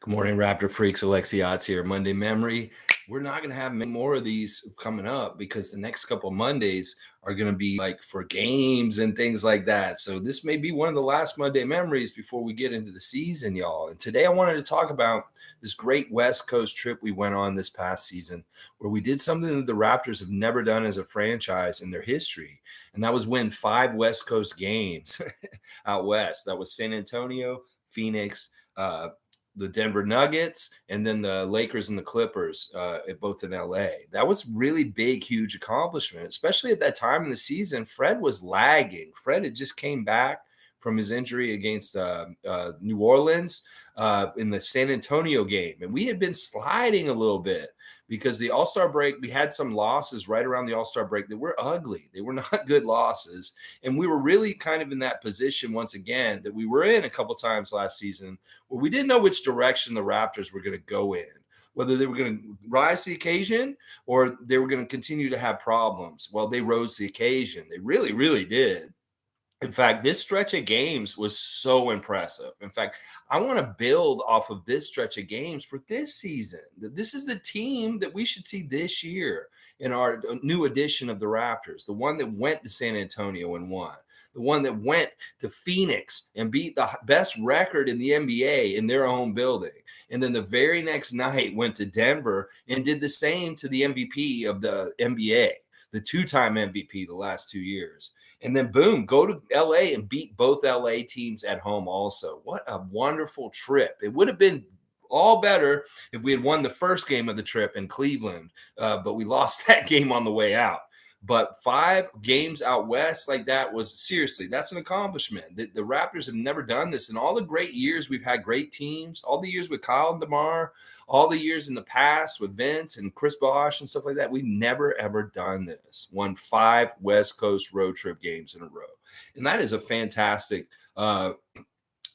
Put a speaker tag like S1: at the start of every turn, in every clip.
S1: Good morning, Raptor freaks. Alexiot's here. Monday Memory. We're not going to have many more of these coming up because the next couple Mondays are going to be like for games and things like that. So this may be one of the last Monday Memories before we get into the season, y'all. And today I wanted to talk about this great West Coast trip we went on this past season where we did something that the Raptors have never done as a franchise in their history. And that was win 5 West Coast games out west. That was San Antonio, Phoenix, the Denver Nuggets, and then the Lakers and the Clippers, both in LA. That was really big, huge accomplishment, especially at that time in the season. Fred was lagging. Fred had just came back from his injury against New Orleans in the San Antonio game. And we had been sliding a little bit because the All-Star break, we had some losses right around the All-Star break that were ugly. They were not good losses. And we were really kind of in that position once again that we were in a couple times last season where we didn't know which direction the Raptors were going to go in, whether they were going to rise to the occasion or they were going to continue to have problems. Well, they rose to the occasion. They really, really did. In fact, this stretch of games was so impressive. In fact, I want to build off of this stretch of games for this season. This is the team that we should see this year in our new edition of the Raptors, the one that went to San Antonio and won, the one that went to Phoenix and beat the best record in the NBA in their own building. And then the very next night went to Denver and did the same to the MVP of the NBA, the two-time MVP the last 2 years. And then boom, go to LA and beat both LA teams at home also. What a wonderful trip. It would have been all better if we had won the first game of the trip in Cleveland, but we lost that game on the way out. But 5 games out west like that was seriously, that's an accomplishment. The Raptors have never done this. In all the great years we've had great teams, all the years with Kyle and DeMar, all the years in the past with Vince and Chris Bosh and stuff like that, we've never, ever done this. Won 5 West Coast road trip games in a row. And that is a fantastic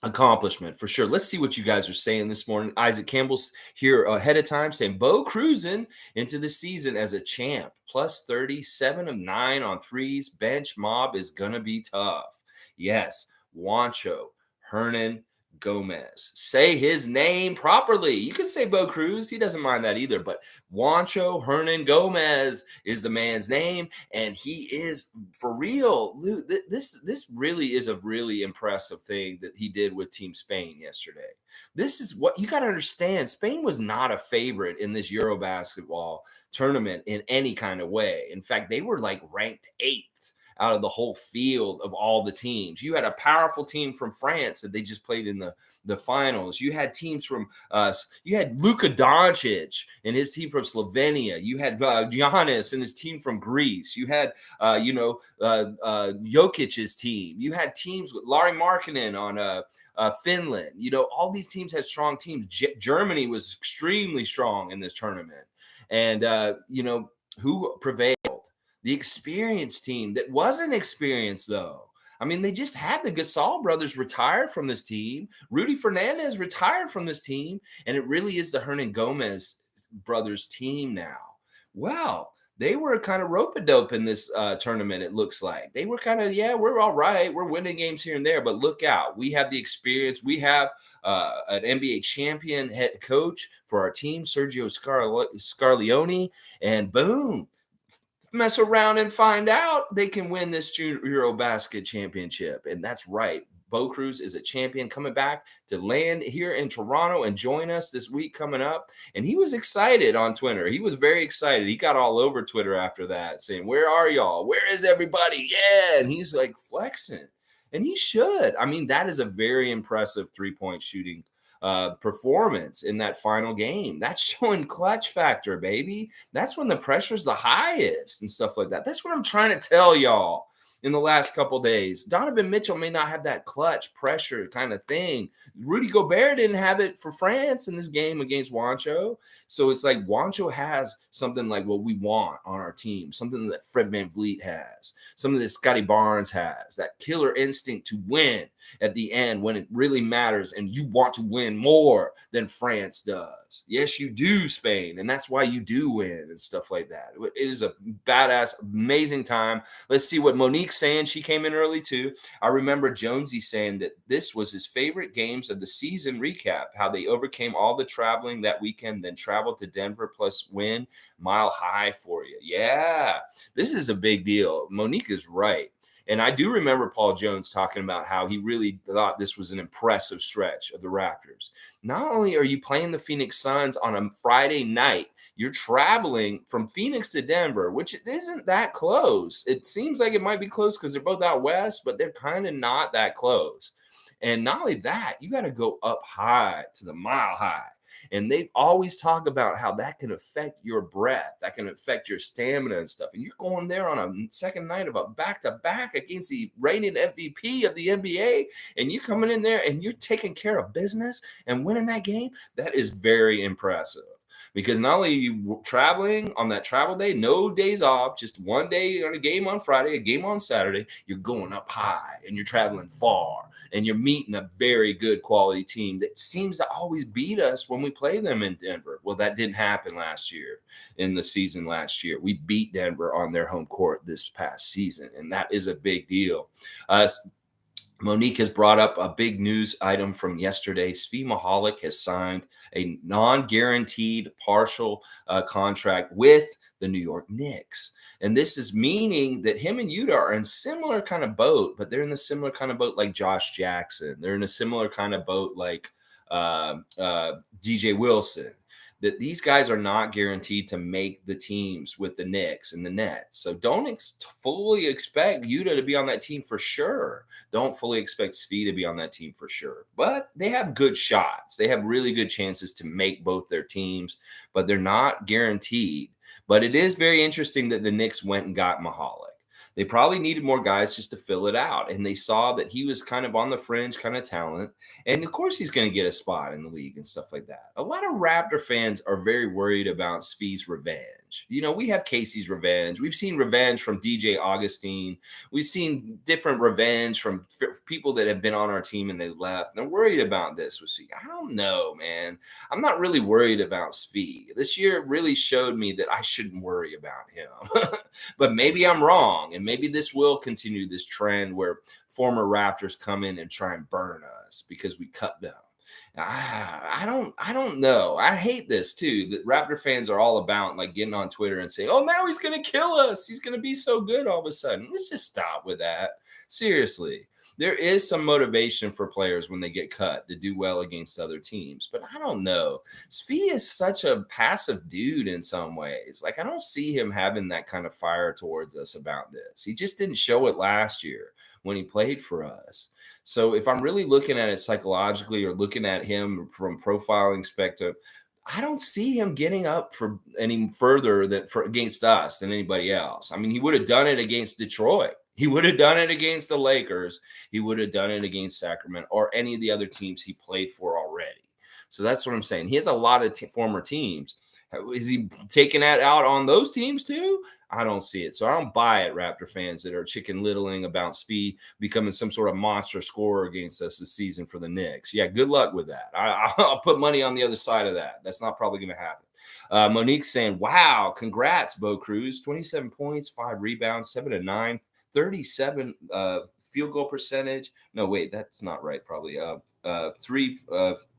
S1: accomplishment for sure. Let's see what you guys are saying this morning. Isaac Campbell's here ahead of time saying Bo cruising into the season as a champ, plus 37 of 9 on threes. Bench mob is gonna be tough. Yes, Juancho, Hernan, Gomez. Say his name properly. You can say Bo Cruz. He doesn't mind that either. But Juancho Hernan Gomez is the man's name, and he is for real. This really is a really impressive thing that he did with Team Spain yesterday. This is what you got to understand. Spain was not a favorite in this Euro basketball tournament in any kind of way. In fact, they were like ranked 8th out of the whole field of all the teams. You had a powerful team from France that they just played in the finals. You had teams from you had Luka Doncic and his team from Slovenia. You had Giannis and his team from Greece. You had Jokic's team. You had teams with Larry Markkinen on Finland. You know, all these teams had strong teams. Germany was extremely strong in this tournament. And who prevailed? The experienced team that wasn't experienced, though. I mean, they just had the Gasol brothers retire from this team. Rudy Fernandez retired from this team. And it really is the Hernan Gomez brothers team now. Well, they were kind of rope-a-dope in this tournament, it looks like. They were kind of, we're all right. We're winning games here and there. But look out. We have the experience. We have an NBA champion head coach for our team, Sergio Scarlioni. And boom. Mess around and find out they can win this Eurobasket championship. And that's right. Bo Cruz is a champion coming back to land here in Toronto and join us this week coming up. And he was excited on Twitter. He was very excited. He got all over Twitter after that saying, "Where are y'all? Where is everybody?" Yeah. And he's like flexing. And he should. I mean, that is a very impressive 3-point shooting performance in that final game. That's showing clutch factor, baby. That's when the pressure's the highest and stuff like that. That's what I'm trying to tell y'all in the last couple days. Donovan Mitchell may not have that clutch pressure kind of thing. Rudy Gobert didn't have it for France in this game against Juancho. So it's like Juancho has something like what we want on our team, something that Fred VanVleet has, something that Scotty Barnes has, that killer instinct to win at the end when it really matters and you want to win more than France does. Yes, you do, Spain, and that's why you do win and stuff like that. It is a badass, amazing time. Let's see what Monique Monique saying she came in early too. I remember Jonesy saying that this was his favorite games of the season recap, how they overcame all the traveling that weekend, then traveled to Denver plus win mile high for you. Yeah, this is a big deal. Monique is right. And I do remember Paul Jones talking about how he really thought this was an impressive stretch of the Raptors. Not only are you playing the Phoenix Suns on a Friday night, you're traveling from Phoenix to Denver, which isn't that close. It seems like it might be close because they're both out west, but they're kind of not that close. And not only that, you got to go up high to the mile high. And they always talk about how that can affect your breath, that can affect your stamina and stuff. And you're going there on a second night of a back to back against the reigning MVP of the NBA, and you coming in there and you're taking care of business and winning that game. That is very impressive. Because not only are you traveling on that travel day, no days off, just one day on a game on Friday, a game on Saturday, you're going up high and you're traveling far and you're meeting a very good quality team that seems to always beat us when we play them in Denver. Well, that didn't happen last year in the season last year. We beat Denver on their home court this past season, and that is a big deal. Monique has brought up a big news item from yesterday. Svi Mihalik has signed a non-guaranteed partial contract with the New York Knicks. And this is meaning that him and Yuta are in similar kind of boat, but they're in a similar kind of boat like Josh Jackson. They're in a similar kind of boat like DJ Wilson. That these guys are not guaranteed to make the teams with the Knicks and the Nets. So don't fully expect Yuta to be on that team for sure. Don't fully expect Svi to be on that team for sure. But they have good shots. They have really good chances to make both their teams, but they're not guaranteed. But it is very interesting that the Knicks went and got Mihalik. They probably needed more guys just to fill it out. And they saw that he was kind of on the fringe kind of talent. And of course, he's going to get a spot in the league and stuff like that. A lot of Raptor fans are very worried about Svi's revenge. You know, we have Casey's revenge. We've seen revenge from DJ Augustine. We've seen different revenge from people that have been on our team and they left. They're worried about this with Svi. I don't know, man. I'm not really worried about Svi. This year really showed me that I shouldn't worry about him. But maybe I'm wrong. And maybe this will continue this trend where former Raptors come in and try and burn us because we cut them. I don't know. I hate this too. That Raptor fans are all about like getting on Twitter and saying, "Oh, now he's going to kill us. He's going to be so good all of a sudden." Let's just stop with that. Seriously. There is some motivation for players when they get cut to do well against other teams, but I don't know. Svi is such a passive dude in some ways. Like I don't see him having that kind of fire towards us about this. He just didn't show it last year when he played for us. So if I'm really looking at it psychologically or looking at him from profiling perspective, I don't see him getting up for any further than for against us than anybody else. I mean, he would have done it against Detroit. He would have done it against the Lakers. He would have done it against Sacramento or any of the other teams he played for already. So that's what I'm saying. He has a lot of former teams. Is he taking that out on those teams too? I don't see it. So I don't buy it, Raptor fans that are chicken littling about Svi becoming some sort of monster scorer against us this season for the Knicks. Yeah, good luck with that. I'll put money on the other side of that. That's not probably going to happen. Monique's saying, wow, congrats, Bo Cruz. 27 points, 5 rebounds, 7 to 9. 37 field goal percentage. No, wait, that's not right. Probably 3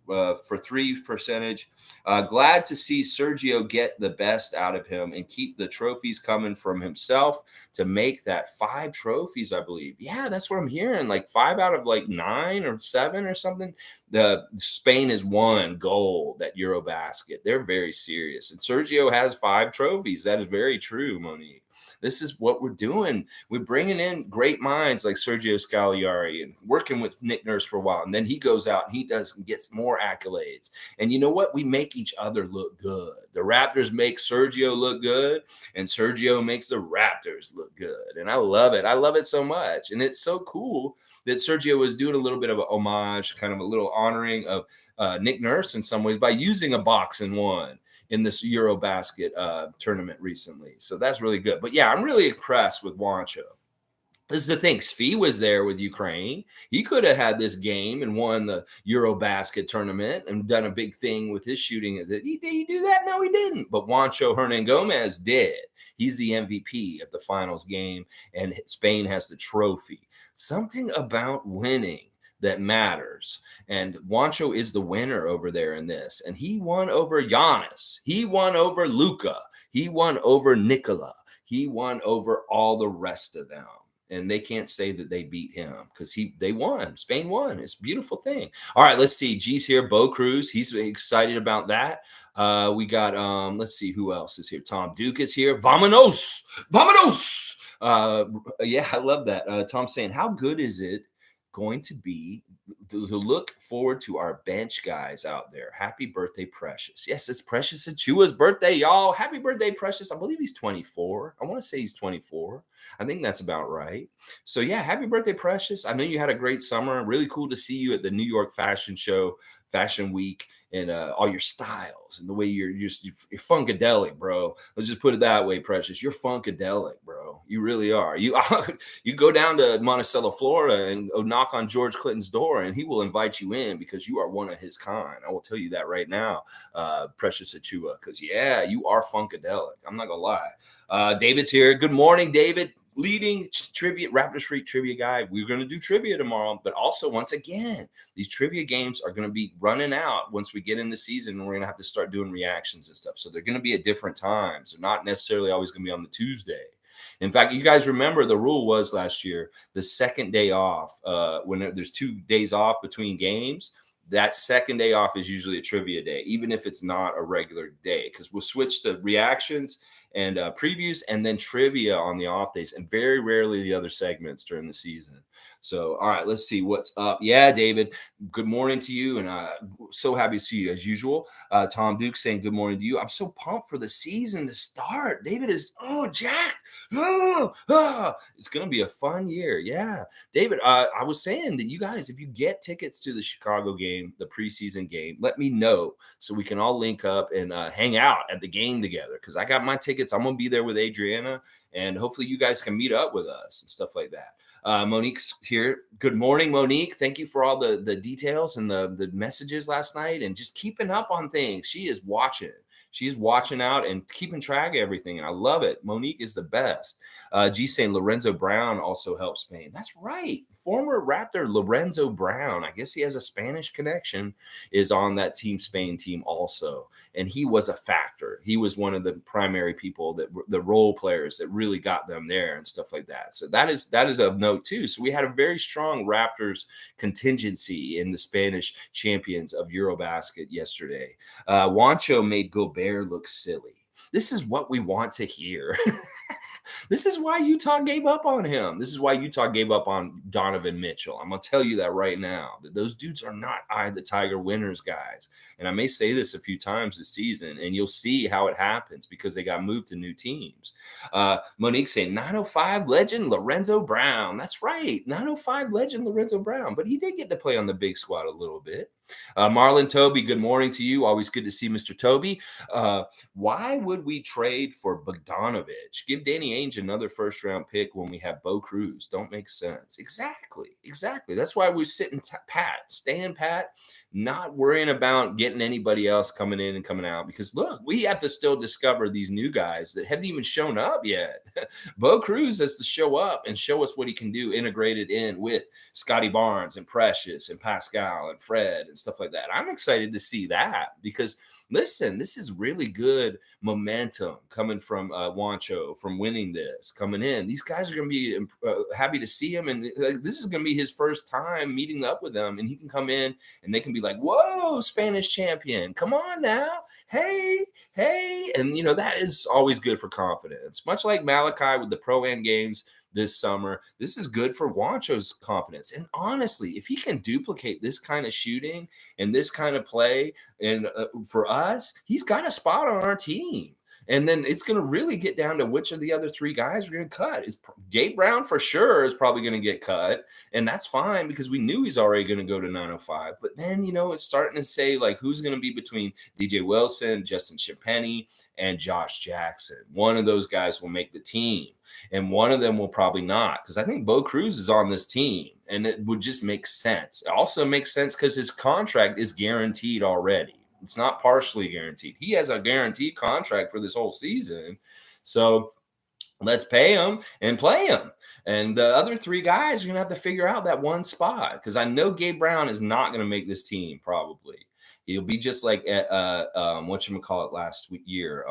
S1: for 3 percentage. Glad to see Sergio get the best out of him and keep the trophies coming from himself to make that 5 trophies, I believe. Yeah, that's what I'm hearing. Like 5 out of like 9 or 7 or something. The Spain has won gold at Eurobasket. They're very serious. And Sergio has 5 trophies. That is very true, Monique. This is what we're doing. We're bringing in great minds like Sergio Scagliari and working with Nick Nurse for a while. And then he goes out and he gets more accolades. And you know what? We make each other look good. The Raptors make Sergio look good, and Sergio makes the Raptors look good. And I love it. I love it so much. And it's so cool that Sergio was doing a little bit of a homage, kind of a little honoring of Nick Nurse in some ways by using a box and one in this Eurobasket tournament recently. So that's really good. But yeah, I'm really impressed with Juancho. This is the thing. Svi was there with Ukraine. He could have had this game and won the Eurobasket tournament and done a big thing with his shooting. Did he do that? No, he didn't. But Juancho Hernan Gomez did. He's the MVP of the finals game, and Spain has the trophy. Something about winning that matters. And Juancho is the winner over there in this. And he won over Giannis. He won over Luca. He won over Nikola. He won over all the rest of them, and they can't say that they beat him because they won. Spain won. It's a beautiful thing. All right, let's see. G's here. Bo Cruz. He's excited about that. We got let's see who else is here. Tom Duke is here. Vamonos. Vamonos. Yeah, I love that. Tom's saying, how good is it going to be to look forward to our bench guys out there? Happy birthday, Precious. Yes, it's Precious Achua's birthday, y'all. Happy birthday, Precious. I believe he's 24. I want to say he's 24. I think that's about right. So yeah, happy birthday, Precious. I know you had a great summer. Really cool to see you at the New York Fashion Show, Fashion Week, and all your styles and the way you're funkadelic, bro. Let's just put it that way, Precious. You're funkadelic, bro. You really are. You go down to Monticello, Florida, and knock on George Clinton's door, and he will invite you in because you are one of his kind. I will tell you that right now, Precious Achua, because yeah, you are funkadelic. I'm not gonna lie. David's here. Good morning, David. Leading trivia, Raptors Freak trivia guy. We're going to do trivia tomorrow, but also, once again, these trivia games are going to be running out once we get in the season, and we're going to have to start doing reactions and stuff. So they're going to be at different times. They're not necessarily always going to be on the Tuesday. In fact, you guys remember the rule was last year, the second day off, when there's 2 days off between games, that second day off is usually a trivia day, even if it's not a regular day, because we'll switch to reactions and previews and then trivia on the off days, and very rarely the other segments during the season. So, all right, let's see what's up. Yeah, David, good morning to you, and so happy to see you as usual. Tom Duke saying good morning to you. I'm so pumped for the season to start. David is jacked. It's gonna be a fun year. Yeah, David, I was saying that you guys, if you get tickets to the Chicago game, the preseason game, let me know so we can all link up and hang out at the game together, because I got my tickets. I'm going to be there with Adriana, and hopefully you guys can meet up with us and stuff like that. Monique's here. Good morning, Monique. Thank you for all the details and the messages last night and just keeping up on things. She is watching. She's watching out and keeping track of everything, and I love it. Monique is the best. G saying Lorenzo Brown also helped Spain. That's right. Former Raptor Lorenzo Brown, I guess he has a Spanish connection, is on that Team Spain team also. And he was a factor. He was one of the primary people, that the role players that really got them there and stuff like that. So that is of note too. So we had a very strong Raptors contingency in the Spanish champions of Eurobasket yesterday. Juancho made Gobert look silly. This is what we want to hear. This is why Utah gave up on him. This is why Utah gave up on Donovan Mitchell. I'm going to tell you that right now. That those dudes are not eye the tiger winners, guys. And I may say this a few times this season, and you'll see how it happens because they got moved to new teams. Monique saying 905 legend Lorenzo Brown. That's right. 905 legend Lorenzo Brown. But he did get to play on the big squad a little bit. Marlon Toby, good morning to you. Always good to see Mr. Toby. Why would we trade for Bogdanovich? Give Danny Ainge another first round pick when we have Bo Cruz. Don't make sense. Exactly. That's why we're sitting pat, staying pat, not worrying about getting anybody else coming in and coming out. Because look, we have to still discover these new guys that haven't even shown up yet. Bo Cruz has to show up and show us what he can do integrated in with Scotty Barnes and Precious and Pascal and Fred and stuff like that. I'm excited to see that because listen, this is really good momentum coming from Juancho from winning this, coming in. These guys are going to be happy to see him, and this is going to be his first time meeting up with them, and he can come in and they can be like, whoa, Spanish champion, come on now, hey, and that is always good for confidence. Much like Malachi with the Pro-Am games this summer, this is good for Juancho's confidence. And honestly, if he can duplicate this kind of shooting and this kind of play, and for us, he's got a spot on our team. And then it's going to really get down to which of the other three guys are going to cut. Is Gabe Brown for sure is probably going to get cut, and that's fine because we knew he's already going to go to 905. But then it's starting to say like who's going to be between DJ Wilson, Justin Champagnie, and Josh Jackson. One of those guys will make the team, and one of them will probably not because I think Bo Cruz is on this team, and it would just make sense. It also makes sense because his contract is guaranteed already. It's not partially guaranteed. He has a guaranteed contract for this whole season. So let's pay him and play him. And the other three guys are going to have to figure out that one spot because I know Gabe Brown is not going to make this team probably. He'll be just like whatchamacallit last year,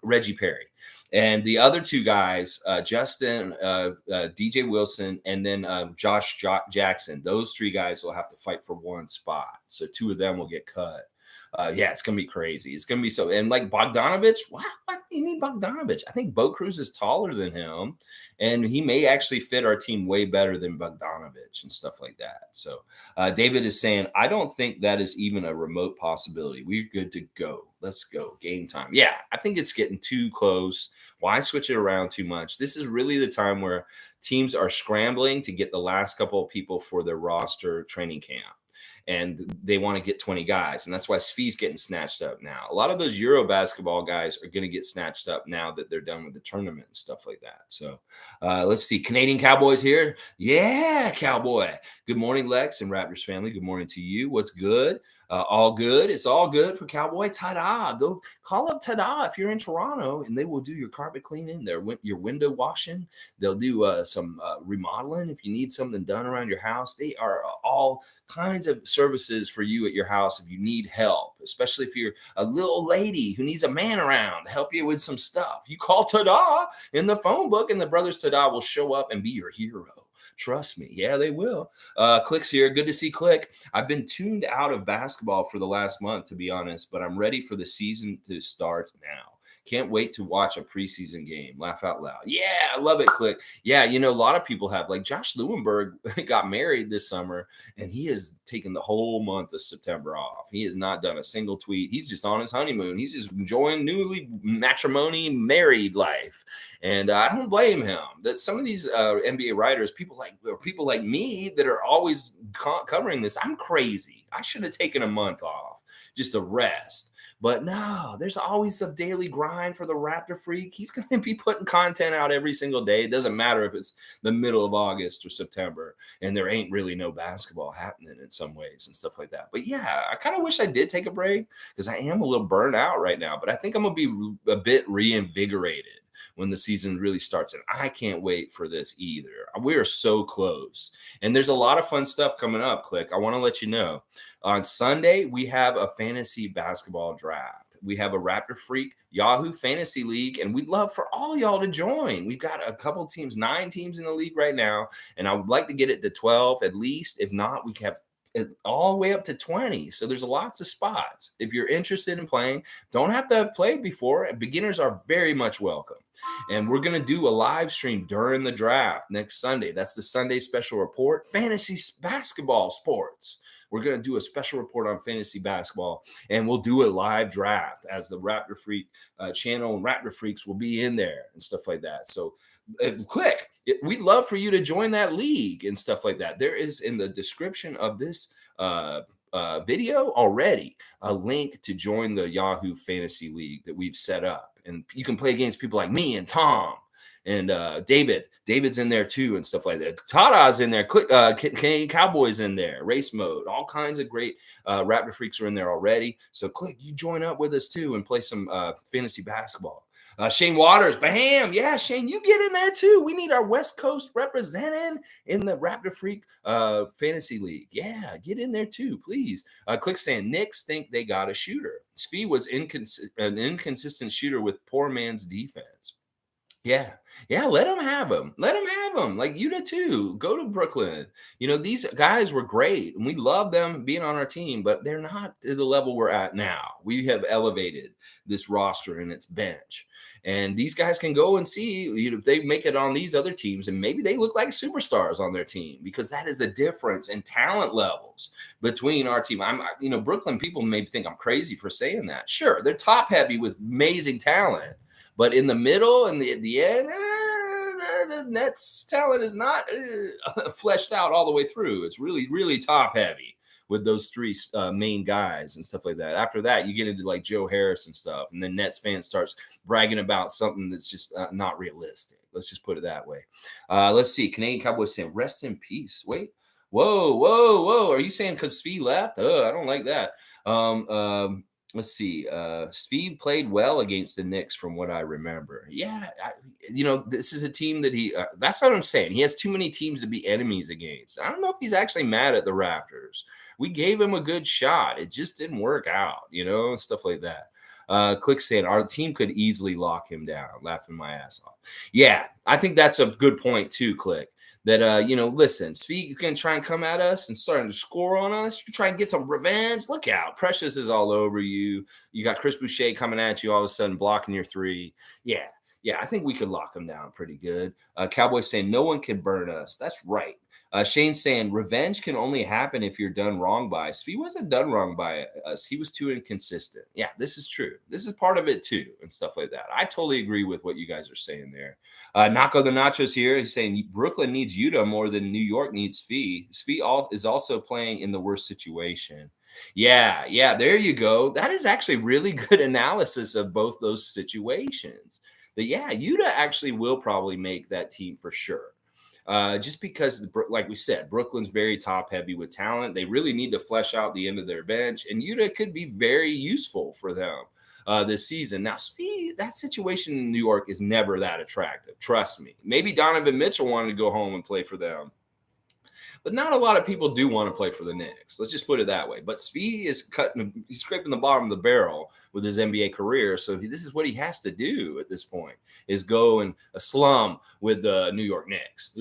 S1: Reggie Perry. And the other two guys, Justin, DJ Wilson, and then Josh Jackson, those three guys will have to fight for one spot. So two of them will get cut. Yeah, it's going to be crazy. It's going to be so. And like Bogdanovich, why do you need Bogdanovich? I think Bo Cruz is taller than him, and he may actually fit our team way better than Bogdanovich and stuff like that. So David is saying, I don't think that is even a remote possibility. We're good to go. Let's go. Game time. Yeah, I think it's getting too close. Why switch it around too much? This is really the time where teams are scrambling to get the last couple of people for their roster training camp. And they want to get 20 guys. And that's why Svi's getting snatched up now. A lot of those Euro basketball guys are going to get snatched up now that they're done with the tournament and stuff like that. So let's see. Canadian Cowboys here. Yeah, Cowboy. Good morning, Lex and Raptors family. Good morning to you. What's good? All good. It's all good for Cowboy. Ta-da. Go call up Ta-da if you're in Toronto, and they will do your carpet cleaning, your window washing. They'll do some remodeling if you need something done around your house. They are all kinds of services for you at your house if you need help, especially if you're a little lady who needs a man around to help you with some stuff. You call Ta-da in the phone book, and the brothers Ta-da will show up and be your hero. Trust me. Yeah, they will. Click's here. Good to see Click. I've been tuned out of basketball for the last month, to be honest, but I'm ready for the season to start now. Can't wait to watch a preseason game. Laugh out loud. Yeah, I love it, Click. Yeah, a lot of people have. Like Josh Lewenberg got married this summer, and he has taken the whole month of September off. He has not done a single tweet. He's just on his honeymoon. He's just enjoying newly matrimony married life. And I don't blame him. That some of these NBA writers, people like me that are always covering this, I'm crazy. I should have taken a month off just to rest. But no, there's always a daily grind for the Raptor Freak. He's going to be putting content out every single day. It doesn't matter if it's the middle of August or September, and there ain't really no basketball happening in some ways and stuff like that. But yeah, I kind of wish I did take a break because I am a little burnt out right now. But I think I'm going to be a bit reinvigorated when the season really starts. And I can't wait for this either. We are so close. And there's a lot of fun stuff coming up, Click. I want to let you know. On Sunday, we have a fantasy basketball draft. We have a Raptor Freak Yahoo Fantasy League, and we'd love for all y'all to join. We've got a couple teams, 9 teams in the league right now, and I would like to get it to 12 at least. If not, we have all the way up to 20. So there's lots of spots. If you're interested in playing, don't have to have played before. Beginners are very much welcome. And we're going to do a live stream during the draft next Sunday. That's the Sunday special report, fantasy basketball sports. We're going to do a special report on fantasy basketball, and we'll do a live draft as the Raptor Freak channel, and Raptor Freaks will be in there and stuff like that. So Click. We'd love for you to join that league and stuff like that. There is in the description of this video already a link to join the Yahoo Fantasy League that we've set up. And you can play against people like me and Tom and David. David's in there too and stuff like that. Tada's in there. Canadian Cowboys in there. Race mode. All kinds of great Raptor Freaks are in there already. So Click, you join up with us too and play some fantasy basketball. Shane Waters, bam. Yeah, Shane, you get in there too. We need our West Coast representing in the Raptor Freak Fantasy League. Yeah, get in there too, please. Click saying Knicks think they got a shooter. Svi was an inconsistent shooter with poor man's defense. Yeah. Yeah, let them have him. Let them have him. Like Yuta too. Go to Brooklyn. These guys were great and we love them being on our team, but they're not to the level we're at now. We have elevated this roster and its bench. And these guys can go and see if they make it on these other teams and maybe they look like superstars on their team because that is the difference in talent levels between our team. Brooklyn people maybe think I'm crazy for saying that. Sure, they're top heavy with amazing talent, but in the middle and the end, the Nets talent is not fleshed out all the way through. It's really, really top heavy with those three main guys and stuff like that. After that, you get into like Joe Harris and stuff, and then Nets fans starts bragging about something that's just not realistic. Let's just put it that way. Let's see. Canadian Cowboys saying, "Rest in peace." Wait, whoa, whoa, whoa. Are you saying because Svi left? Oh, I don't like that. Let's see. Steve played well against the Knicks, from what I remember. Yeah, this is a team that that's what I'm saying. He has too many teams to be enemies against. I don't know if he's actually mad at the Raptors. We gave him a good shot. It just didn't work out, stuff like that. Click saying our team could easily lock him down, laughing my ass off. Yeah, I think that's a good point too, Click. That listen, Svi can try and come at us and starting to score on us. You try and get some revenge. Look out, Precious is all over you. You got Chris Boucher coming at you all of a sudden, blocking your three. Yeah, yeah, I think we could lock him down pretty good. Cowboys saying no one can burn us. That's right. Shane saying revenge can only happen if you're done wrong by us. If he wasn't done wrong by us, he was too inconsistent. Yeah, this is true. This is part of it too, and stuff like that. I totally agree with what you guys are saying there. Naco the Nachos here. He's saying Brooklyn needs Utah more than New York needs Fee. Is also playing in the worst situation. Yeah, yeah, there you go. That is actually really good analysis of both those situations. That yeah, Utah actually will probably make that team for sure. Just because, like we said, Brooklyn's very top heavy with talent. They really need to flesh out the end of their bench, and Utah could be very useful for them this season. Now, that situation in New York is never that attractive. Trust me. Maybe Donovan Mitchell wanted to go home and play for them, but not a lot of people do want to play for the Knicks. Let's just put it that way. But Svi is he's scraping the bottom of the barrel with his NBA career. So this is what he has to do at this point: is go in a slum with the New York Knicks.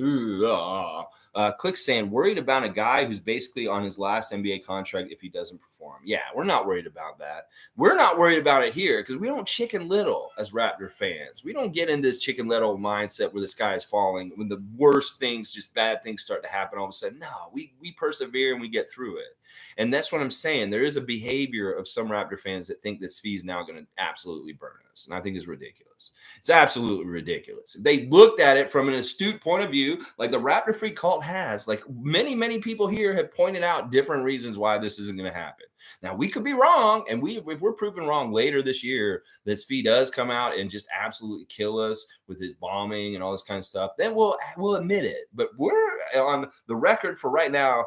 S1: Click saying worried about a guy who's basically on his last NBA contract if he doesn't perform. Yeah, we're not worried about that. We're not worried about it here because we don't chicken little as Raptor fans. We don't get in this chicken little mindset where the sky is falling when the worst things, just bad things start to happen all of a sudden. No, we persevere and we get through it. And that's what I'm saying. There is a behavior of some Raptor fans that think this fee is now going to absolutely burn us. And I think it's ridiculous. It's absolutely ridiculous. They looked at it from an astute point of view, like the Raptor Free cult has. Like many, many people here have pointed out different reasons why this isn't going to happen. Now, we could be wrong. And if we're proven wrong later this year, that Fee does come out and just absolutely kill us with his bombing and all this kind of stuff, then we'll admit it. But we're on the record for right now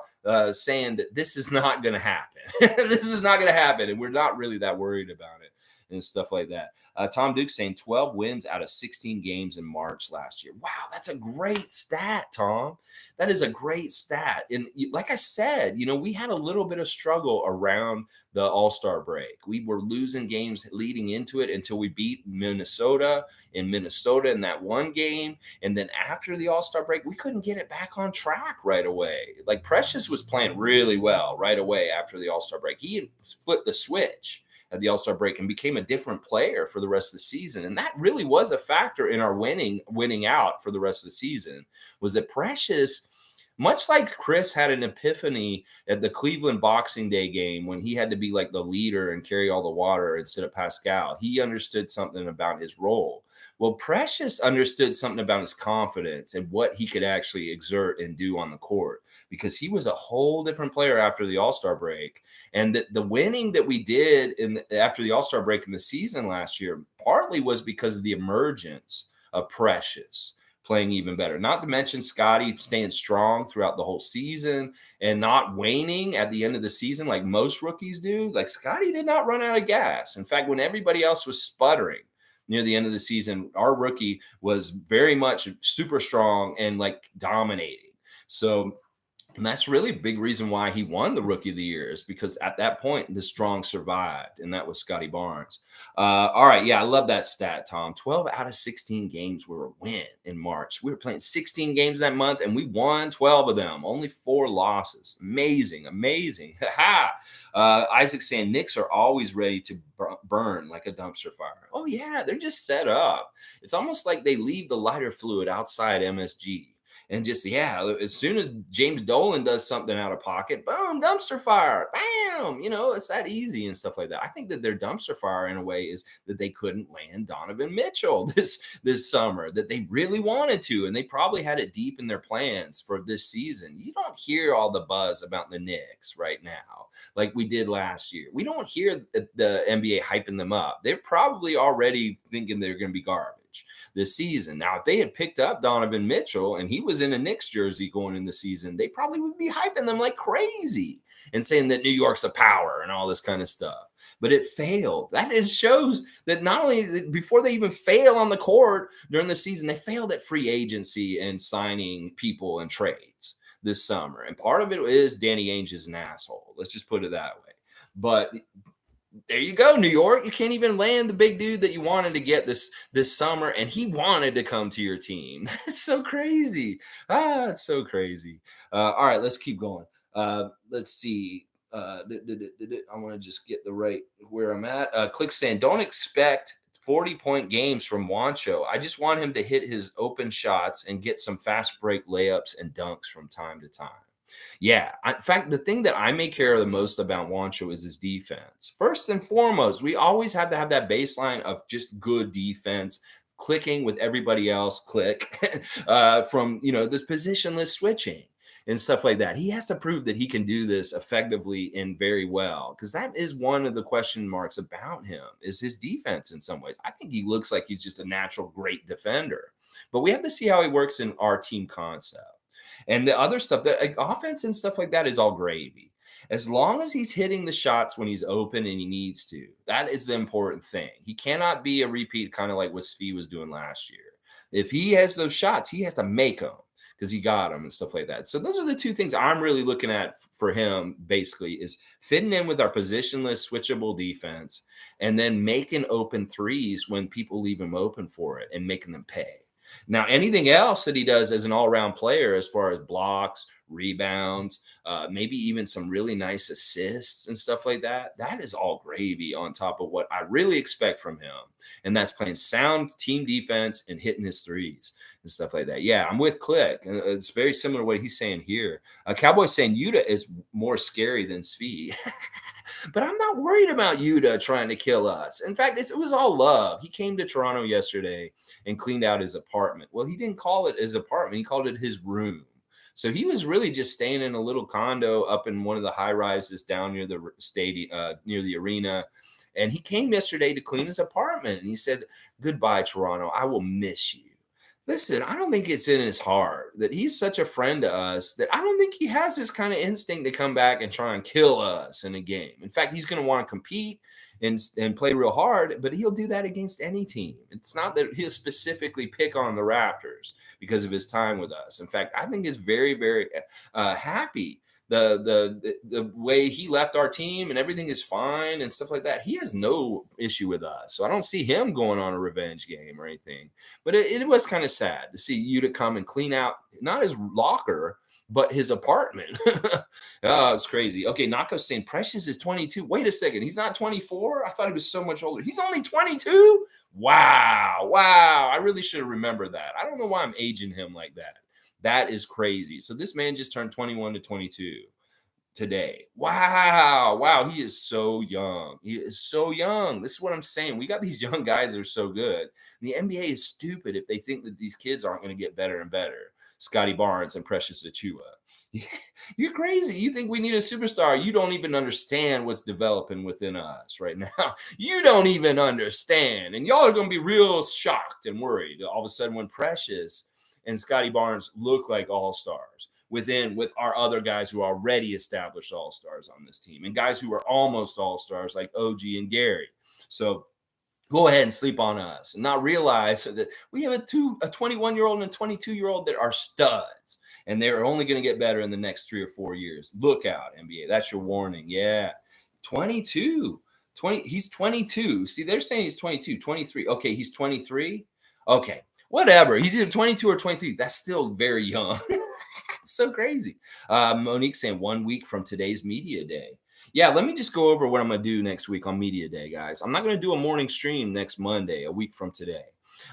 S1: saying that this is not going to happen. This is not going to happen. And we're not really that worried about it and stuff like that. Tom Duke saying 12 wins out of 16 games in March last year. Wow, that's a great stat, Tom. That is a great stat. And like I said, we had a little bit of struggle around the All-Star break. We were losing games leading into it until we beat Minnesota in that one game. And then after the All-Star break, we couldn't get it back on track right away. Like Precious was playing really well right away after the All-Star break. He flipped the switch at the All-Star break and became a different player for the rest of the season. And that really was a factor in our winning out for the rest of the season, was that Precious, much like Chris had an epiphany at the Cleveland Boxing Day game when he had to be like the leader and carry all the water instead of Pascal, he understood something about his role. Well, Precious understood something about his confidence and what he could actually exert and do on the court, because he was a whole different player after the All-Star break. And the winning that we did after the All-Star break in the season last year partly was because of the emergence of Precious playing even better. Not to mention Scotty staying strong throughout the whole season and not waning at the end of the season like most rookies do. Like Scotty did not run out of gas. In fact, when everybody else was sputtering near the end of the season, our rookie was very much super strong and like dominating. So And that's really a big reason why he won the Rookie of the Year is because at that point the strong survived, and that was Scotty Barnes. All right, yeah, I love that stat, Tom. 12 out of 16 games were a win in March. We were playing 16 games that month, and we won 12 of them. Only 4 losses. Amazing, amazing. Ha! Isaac saying Knicks are always ready to burn like a dumpster fire. Oh yeah, they're just set up. It's almost like they leave the lighter fluid outside MSG. And just, yeah, as soon as James Dolan does something out of pocket, boom, dumpster fire, bam, it's that easy and stuff like that. I think that their dumpster fire in a way is that they couldn't land Donovan Mitchell this summer, that they really wanted to, and they probably had it deep in their plans for this season. You don't hear all the buzz about the Knicks right now like we did last year. We don't hear the NBA hyping them up. They're probably already thinking they're going to be garbage this season. Now, if they had picked up Donovan Mitchell and he was in a Knicks jersey going in the season, they probably would be hyping them like crazy and saying that New York's a power and all this kind of stuff. But it failed. That is shows that not only before they even fail on the court during the season, they failed at free agency and signing people and trades this summer. And part of it is Danny Ainge is an asshole. Let's just put it that way. But there you go, New York. You can't even land the big dude that you wanted to get this summer, and he wanted to come to your team. That's so crazy. It's so crazy. All right, let's keep going. Let's see. I want to just get the right where I'm at. Click saying, don't expect 40-point games from Wancho. I just want him to hit his open shots and get some fast break layups and dunks from time to time. Yeah. In fact, the thing that I may care the most about Wancho is his defense. First and foremost, we always have to have that baseline of just good defense, clicking with everybody else, click, from, this positionless switching and stuff like that. He has to prove that he can do this effectively and very well, because that is one of the question marks about him is his defense in some ways. I think he looks like he's just a natural great defender, but we have to see how he works in our team concept. And the other stuff, the offense and stuff like that is all gravy. As long as he's hitting the shots when he's open and he needs to, that is the important thing. He cannot be a repeat, kind of like what Svi was doing last year. If he has those shots, he has to make them because he got them and stuff like that. So those are the two things I'm really looking at for him, basically, is fitting in with our positionless, switchable defense, and then making open threes when people leave him open for it and making them pay. Now, anything else that he does as an all-around player, as far as blocks, rebounds, maybe even some really nice assists and stuff like that, that is all gravy on top of what I really expect from him. And that's playing sound team defense and hitting his threes and stuff like that. Yeah, I'm with Click. It's very similar to what he's saying here. Cowboy's saying Yuta is more scary than Svi. But I'm not worried about Yuta trying to kill us. In fact, it was all love. He came to Toronto yesterday and cleaned out his apartment. Well, he didn't call it his apartment. He called it his room. So he was really just staying in a little condo up in one of the high rises down near the stadium, near the arena. And he came yesterday to clean his apartment. And he said, "Goodbye, Toronto. I will miss you." Listen, I don't think it's in his heart that he's such a friend to us that I don't think he has this kind of instinct to come back and try and kill us in a game. In fact, he's going to want to compete and play real hard, but he'll do that against any team. It's not that he'll specifically pick on the Raptors because of his time with us. In fact, I think he's very, very happy the way he left our team and everything is fine and stuff like that. He has no issue with us. So I don't see him going on a revenge game or anything. But it was kind of sad to see you to come and clean out not his locker, but his apartment. Oh, it's crazy. Okay, Nako's saying Precious is 22. Wait a second. He's not 24? I thought he was so much older. He's only 22? Wow. Wow. I really should have remembered that. I don't know why I'm aging him like that. That is crazy. So this man just turned 21 to 22 today. Wow. Wow. He is so young. He is so young. This is what I'm saying. We got these young guys that are so good. And the NBA is stupid if they think that these kids aren't going to get better and better. Scotty Barnes and Precious Achua. You're crazy. You think we need a superstar. You don't even understand what's developing within us right now. You don't even understand. And y'all are going to be real shocked and worried all of a sudden when Precious and Scotty Barnes look like all-stars with our other guys who are already established all-stars on this team and guys who are almost all-stars like OG and Gary. So go ahead and sleep on us and not realize that we have a 21-year-old and a 22-year-old that are studs. and they're only going to get better in the next 3 or 4 years. Look out, NBA. That's your warning. Yeah. 22. 20. He's 22. See, they're saying he's 22, 23. Okay, he's 23. Okay, whatever. He's either 22 or 23. That's still very young. So crazy. Monique saying 1 week from today's media day. Yeah, let me just go over what I'm going to do next week on media day, guys. I'm not going to do a morning stream next Monday, a week from today.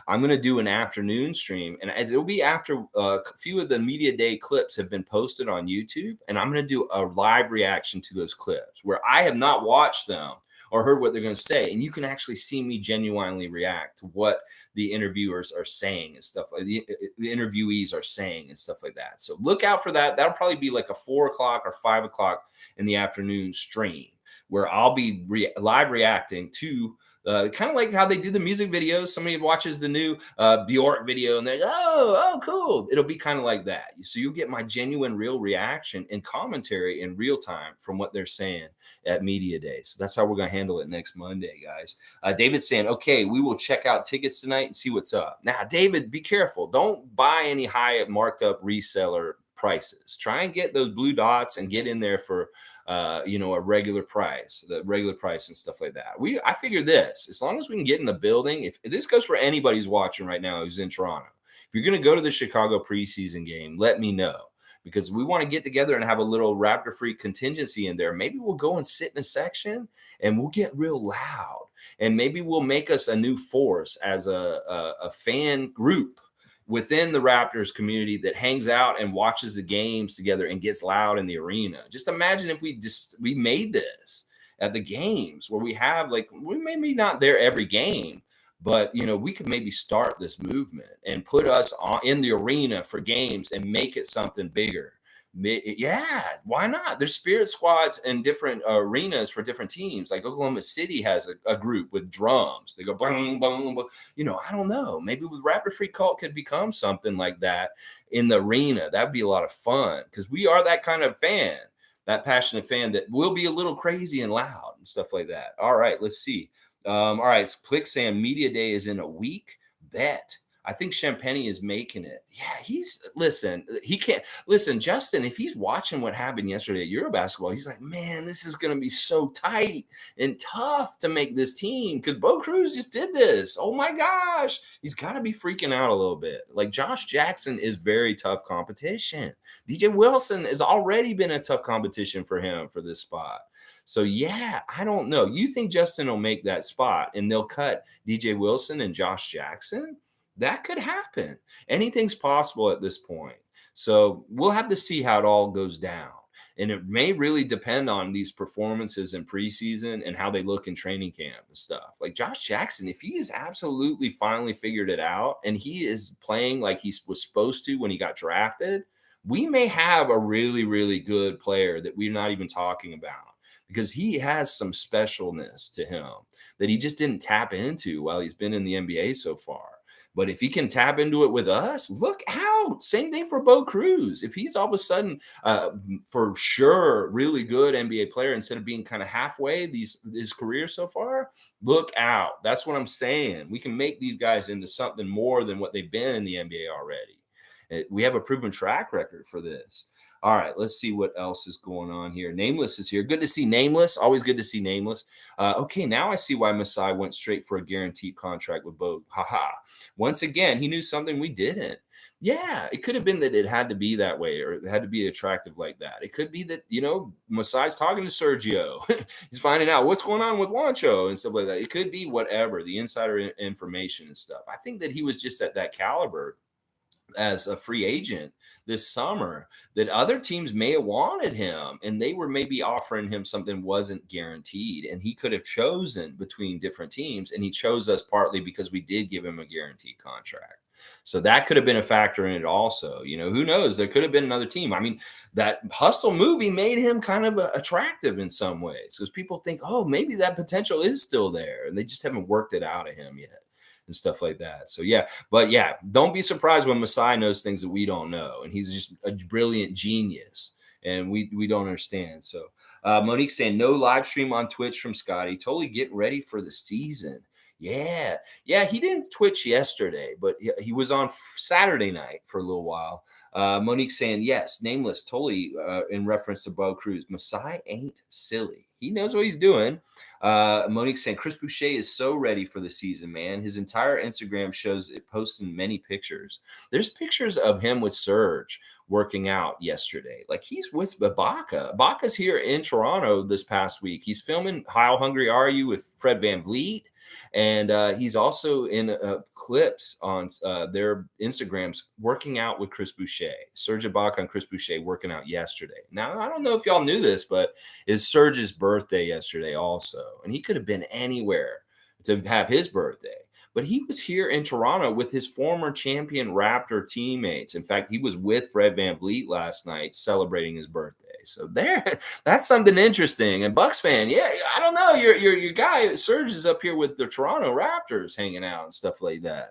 S1: I'm going to do an afternoon stream, and it'll be after a few of the media day clips have been posted on YouTube, and I'm going to do a live reaction to those clips where I have not watched them or heard what they're going to say, and you can actually see me genuinely react to what the interviewers are saying and stuff like the interviewees are saying and stuff like that. So look out for that. That'll probably be like a 4 o'clock or 5 o'clock in the afternoon stream where I'll be live reacting to kind of like how they do the music videos. Somebody watches the new Bjork video and they're, oh, cool. It'll be kind of like that. So you'll get my genuine, real reaction and commentary in real time from what they're saying at Media Day. So that's how we're going to handle it next Monday, guys. David's saying, okay, we will check out tickets tonight and see what's up. Now, David, be careful. Don't buy any high marked up reseller prices. Try and get those blue dots and get in there for a regular price, the regular price and stuff like that. I figure this, as long as we can get in the building, if this goes for anybody who's watching right now who's in Toronto, if you're going to go to the Chicago preseason game, let me know, because we want to get together and have a little Raptor Freak contingency in there. Maybe we'll go and sit in a section and we'll get real loud, and maybe we'll make us a new force as a fan group within the Raptors community that hangs out and watches the games together and gets loud in the arena. Just imagine if we made this at the games where we have, like, we may be not there every game, but we could maybe start this movement and put us in the arena for games and make it something bigger. Yeah, why not? There's spirit squads in different arenas for different teams. Like Oklahoma City has a group with drums. They go boom, boom, boom. I don't know. Maybe with Raptor Free Cult could become something like that in the arena. That'd be a lot of fun because we are that kind of fan, that passionate fan that will be a little crazy and loud and stuff like that. All right, let's see. All right, Click saying Media Day is in a week. Bet. I think Champagne is making it. Yeah, he can't listen, Justin, if he's watching what happened yesterday at Eurobasketball, he's like, man, this is going to be so tight and tough to make this team because Bo Cruz just did this. Oh my gosh. He's got to be freaking out a little bit. Like, Josh Jackson is very tough competition. DJ Wilson has already been a tough competition for him for this spot. So, yeah, I don't know. You think Justin will make that spot and they'll cut DJ Wilson and Josh Jackson? That could happen. Anything's possible at this point. So we'll have to see how it all goes down. And it may really depend on these performances in preseason and how they look in training camp and stuff. Like Josh Jackson, if he has absolutely finally figured it out and he is playing like he was supposed to when he got drafted, we may have a really, really good player that we're not even talking about, because he has some specialness to him that he just didn't tap into while he's been in the NBA so far. But if he can tap into it with us, look out. Same thing for Bo Cruz. If he's all of a sudden, for sure, really good NBA player instead of being kind of halfway his career so far, look out. That's what I'm saying. We can make these guys into something more than what they've been in the NBA already. We have a proven track record for this. All right, let's see what else is going on here. Nameless is here. Good to see Nameless. Always good to see Nameless. Okay, now I see why Masai went straight for a guaranteed contract with Bo. Haha. Once again, he knew something we didn't. Yeah, it could have been that it had to be that way, or it had to be attractive like that. It could be that, Masai's talking to Sergio. He's finding out what's going on with Juancho and stuff like that. It could be whatever, the insider information and stuff. I think that he was just at that caliber as a free agent this summer that other teams may have wanted him, and they were maybe offering him something wasn't guaranteed, and he could have chosen between different teams, and he chose us partly because we did give him a guaranteed contract. So that could have been a factor in it also. Who knows? There could have been another team. I mean, that Hustle movie made him kind of attractive in some ways, because people think, oh, maybe that potential is still there, and they just haven't worked it out of him yet and stuff like that. So don't be surprised when Masai knows things that we don't know, and he's just a brilliant genius, and we don't understand. So Monique saying no live stream on Twitch from Scotty. Totally get ready for the season. Yeah. Yeah, he didn't twitch yesterday, but he was on Saturday night for a little while. Monique saying, yes, nameless, totally in reference to Bo Cruz. Masai ain't silly. He knows what he's doing. Monique saying, Chris Boucher is so ready for the season, man. His entire Instagram shows it posting many pictures. There's pictures of him with Serge working out yesterday. Like he's with Ibaka. Ibaka's here in Toronto this past week. He's filming How Hungry Are You with Fred Van Vliet. And he's also in clips on their Instagrams working out with Chris Boucher. Serge Ibaka and Chris Boucher working out yesterday. Now, I don't know if y'all knew this, but it's Serge's birthday yesterday also. And he could have been anywhere to have his birthday. But he was here in Toronto with his former champion Raptor teammates. In fact, he was with Fred Van Vliet last night celebrating his birthday. So there, that's something interesting. And Bucks fan, yeah, I don't know. Your guy Serge is up here with the Toronto Raptors hanging out and stuff like that.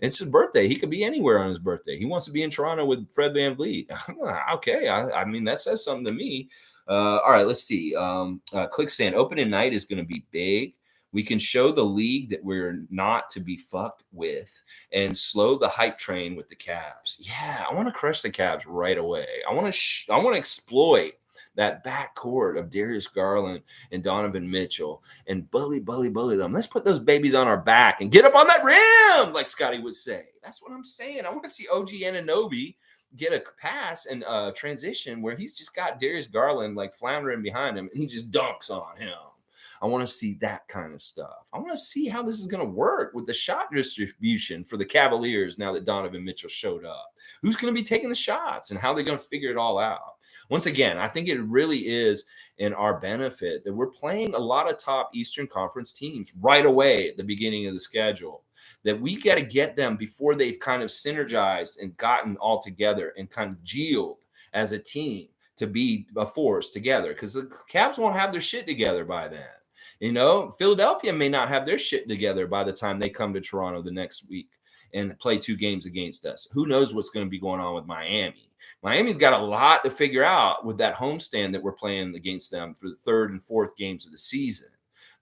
S1: It's his birthday. He could be anywhere on his birthday. He wants to be in Toronto with Fred Van Vliet. Okay, I mean that says something to me. All right, let's see. Click saying opening night is going to be big. We can show the league that we're not to be fucked with and slow the hype train with the Cavs. Yeah, I want to crush the Cavs right away. I want to exploit that backcourt of Darius Garland and Donovan Mitchell and bully them. Let's put those babies on our back and get up on that rim, like Scotty would say. That's what I'm saying. I want to see OG Anunoby get a pass and transition where he's just got Darius Garland like floundering behind him and he just dunks on him. I want to see that kind of stuff. I want to see how this is going to work with the shot distribution for the Cavaliers now that Donovan Mitchell showed up. Who's going to be taking the shots and how they're going to figure it all out? Once again, I think it really is in our benefit that we're playing a lot of top Eastern Conference teams right away at the beginning of the schedule. That we got to get them before they've kind of synergized and gotten all together and kind of geled as a team to be a force together because the Cavs won't have their shit together by then. You know, Philadelphia may not have their shit together by the time they come to Toronto the next week and play 2 games against us. Who knows what's going to be going on with Miami? Miami's got a lot to figure out with that homestand that we're playing against them for the 3rd and 4th games of the season.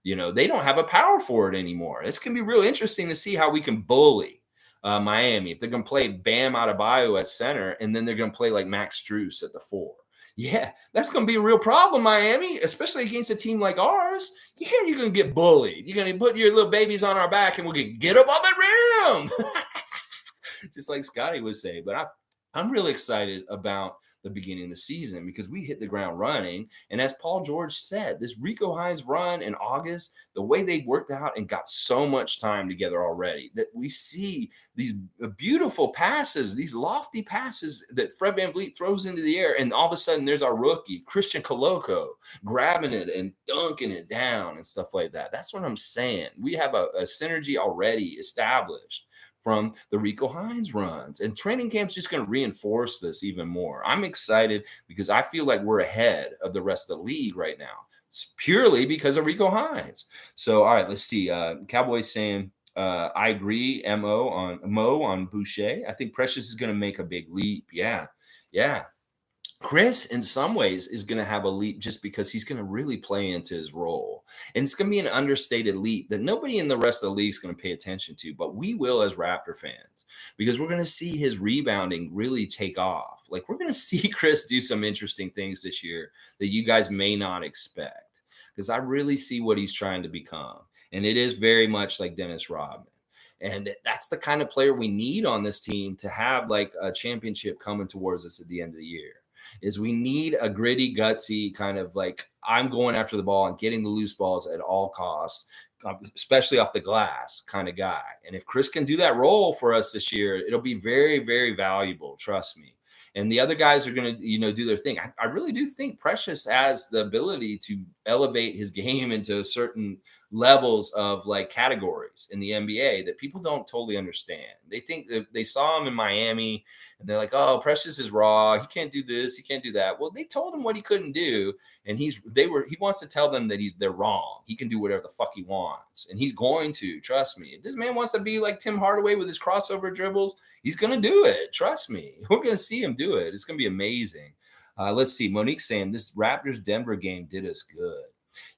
S1: You know, they don't have a power forward anymore. It's going to be real interesting to see how we can bully Miami. If they're going to play Bam Adebayo at center and then they're going to play like Max Strus at the 4. Yeah, that's going to be a real problem, Miami, especially against a team like ours. Yeah, you're going to get bullied. You're going to put your little babies on our back and we're going to get up on the rim. Just like Scotty would say. But I'm really excited about the beginning of the season because we hit the ground running. And as Paul George said, this Rico Hines run in August, the way they worked out and got so much time together already, that we see these beautiful passes, these lofty passes that Fred Van Vliet throws into the air. And all of a sudden there's our rookie, Christian Coloco, grabbing it and dunking it down and stuff like that. That's what I'm saying. We have a synergy already established from the Rico Hines runs. And training camp's just going to reinforce this even more. I'm excited because I feel like we're ahead of the rest of the league right now. It's purely because of Rico Hines. So, all right, let's see. Cowboys saying, I agree, Mo on Boucher. I think Precious is going to make a big leap. Yeah. Chris, in some ways, is going to have a leap just because he's going to really play into his role. And it's going to be an understated leap that nobody in the rest of the league is going to pay attention to, but we will as Raptor fans, because we're going to see his rebounding really take off. Like, we're going to see Chris do some interesting things this year that you guys may not expect, because I really see what he's trying to become. And it is very much like Dennis Rodman. And that's the kind of player we need on this team to have like a championship coming towards us at the end of the year. Is we need a gritty, gutsy kind of like I'm going after the ball and getting the loose balls at all costs, especially off the glass kind of guy. And if Chris can do that role for us this year, it'll be very, very valuable. Trust me. And the other guys are going to, do their thing. I really do think Precious has the ability to elevate his game into certain levels of like categories in the NBA that people don't totally understand. They think that they saw him in Miami and they're like, oh, Precious is raw. He can't do this. He can't do that. Well, they told him what he couldn't do. And he wants to tell them that they're wrong. He can do whatever the fuck he wants. And he's going to, trust me. If this man wants to be like Tim Hardaway with his crossover dribbles, he's going to do it. Trust me. We're going to see him do it. It's going to be amazing. Let's see. Monique saying this Raptors Denver game did us good.